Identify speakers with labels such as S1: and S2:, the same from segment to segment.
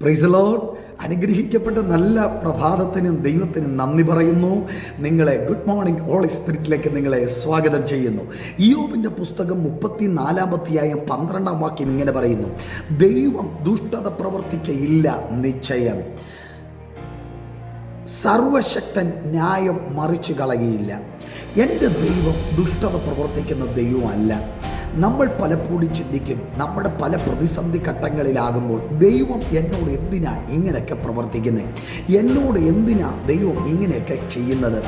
S1: Praise the Lord. അനുഗ്രഹിക്കപ്പെട്ട നല്ല പ്രഭാതത്തിനും ദൈവത്തിനും നന്ദി പറയുന്നു. നിങ്ങളെ ഗുഡ് മോർണിംഗ് ഹോളി സ്പിരിറ്റിലേക്ക് നിങ്ങളെ സ്വാഗതം ചെയ്യുന്നു. ഇയ്യോബിൻ്റെ പുസ്തകം 34-ാം അധ്യായം 12-ാം വാക്യം ഇങ്ങനെ പറയുന്നു: ദൈവം ദുഷ്ടത പ്രവർത്തിക്കയില്ല നിശ്ചയം, സർവശക്തൻ ന്യായം മറിച്ചു കളയുകയില്ല. എൻ്റെ ദൈവം ദുഷ്ടത പ്രവർത്തിക്കുന്ന ദൈവമല്ല. നമ്മൾ പലപ്പോഴും ചിന്തിക്കും, നമ്മുടെ പല പ്രതിസന്ധി ഘട്ടങ്ങളിലാകുമ്പോൾ ദൈവം എന്നോട് എന്തിനാ ഇങ്ങനെയൊക്കെ പ്രവർത്തിക്കുന്നത്, എന്നോട് എന്തിനാ ദൈവം ഇങ്ങനെയൊക്കെ ചെയ്യുന്നത്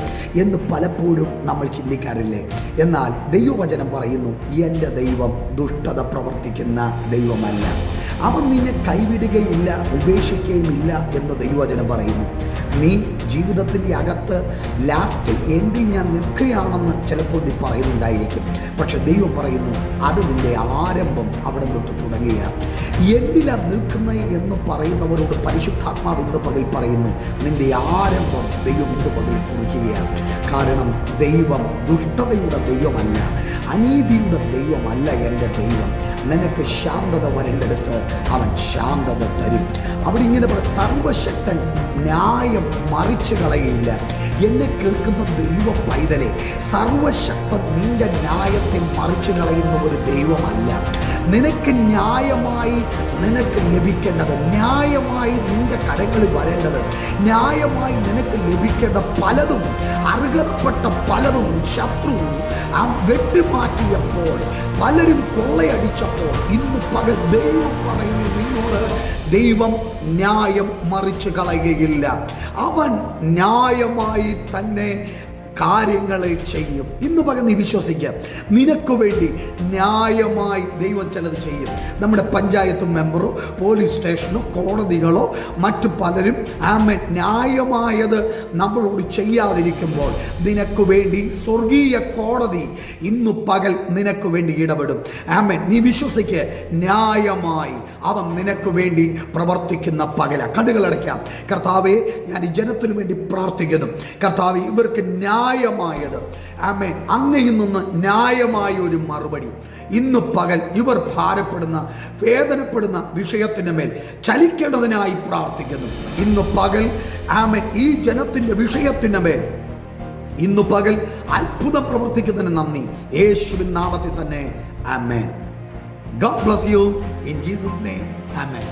S1: എന്ന് പലപ്പോഴും നമ്മൾ ചിന്തിക്കാറില്ലേ? എന്നാൽ ദൈവവചനം പറയുന്നു, എൻ്റെ ദൈവം ദുഷ്ടത പ്രവർത്തിക്കുന്ന ദൈവമല്ല. അവൻ നിന്നെ കൈവിടുകയില്ല, ഉപേക്ഷിക്കുകയുമില്ല എന്ന് ദൈവവചനം പറയുന്നു. നീ ജീവിതത്തിൻ്റെ അകത്ത് ലാസ്റ്റ് എൻഡിൽ ഞാൻ നിൽക്കുകയാണെന്ന് ചിലപ്പോൾ നീ പറയുന്നുണ്ടായിരിക്കും. പക്ഷെ ദൈവം പറയുന്നു, അത് നിൻ്റെ ആരംഭം അവിടെ തൊട്ട് തുടങ്ങുക. എന്തിലാണ് നിൽക്കുന്നത് എന്ന് പറയുന്നവരോട് പരിശുദ്ധാത്മാവ് ഇന്ന് പകൽ പറയുന്നു, നിൻ്റെ ആരംഭം ദൈവം ഇന്ന് പകൽ കുറിക്കുകയാണ്. കാരണം ദൈവം ദുഷ്ടതയുടെ ദൈവമല്ല, അനീതിയുടെ ദൈവമല്ല. എൻ്റെ ദൈവം നിനക്ക് ശാന്തത വരേണ്ടടുത്ത് അവൻ ശാന്തത തരും. അവിടെ ഇങ്ങനെ സർവശക്തൻ ന്യായം മറിച്ചു കളയുകയില്ല. എന്നെ കേൾക്കുന്ന ദൈവ പൈതലെ, സർവശക്തൻ നിന്റെ ന്യായത്തെ മറിച്ചു കളയുന്ന ഒരു ദൈവമല്ല. നിനക്ക് ന്യായമായി നിനക്ക് ലഭിക്കേണ്ടത്, ന്യായമായി നിന്റെ കരങ്ങളിൽ വരേണ്ടത്, ന്യായമായി നിനക്ക് ലഭിക്കേണ്ട പലതും, അർഹതപ്പെട്ട പലതും ശത്രു വെട്ടിമാറ്റിയപ്പോൾ, പലരും കൊള്ളയടിച്ചപ്പോൾ, ഇന്ന് പകൽ ദൈവം പറയുന്നു നിന്നോട്, ദൈവം ന്യായം മറിച്ചു കളയുകയില്ല. അവൻ ന്യായമായി തന്നെ കാര്യങ്ങളെ ചെയ്യും. ഇന്ന് പകൽ നീ വിശ്വസിക്കുക, നിനക്ക് വേണ്ടി ന്യായമായി ദൈവം ചിലത് ചെയ്യും. നമ്മുടെ പഞ്ചായത്ത് മെമ്പറോ പോലീസ് സ്റ്റേഷനോ കോടതികളോ മറ്റു പലരും ന്യായമായത് നമ്മളോട് ചെയ്യാതിരിക്കുമ്പോൾ നിനക്ക് വേണ്ടി സ്വർഗീയ കോടതി ഇന്ന് പകൽ നിനക്ക് വേണ്ടി ഇടപെടും. നീ വിശ്വസിക്കുക, ന്യായമായി അവൻ നിനക്ക് വേണ്ടി പ്രവർത്തിക്കുന്ന പകല. കണ്ണുകളടയ്ക്കാം. കർത്താവേ, ഞാൻ ഈ ജനത്തിനു വേണ്ടി പ്രാർത്ഥിക്കുന്നു. കർത്താവേ, ഇവർക്ക് ന്യായമായത് അങ്ങയിൽ നിന്ന് ന്യായമായ ഒരു മറുപടി ഇന്ന് പകൽ ഇവർ ഭാരപ്പെടുന്ന, വേദനപ്പെടുന്ന വിഷയത്തിന് മേൽ ചലിക്കേണ്ടതിനായി പ്രാർത്ഥിക്കുന്നു. ഇന്ന് പകൽ ഈ ജനത്തിൻ്റെ വിഷയത്തിന് മേൽ ഇന്ന് പകൽ അത്ഭുതം പ്രവർത്തിക്കുന്നതിന് നന്ദി. യേശുവിൻ നാമത്തിൽ തന്നെ ആമേൻ. God bless you in Jesus' name. Amen.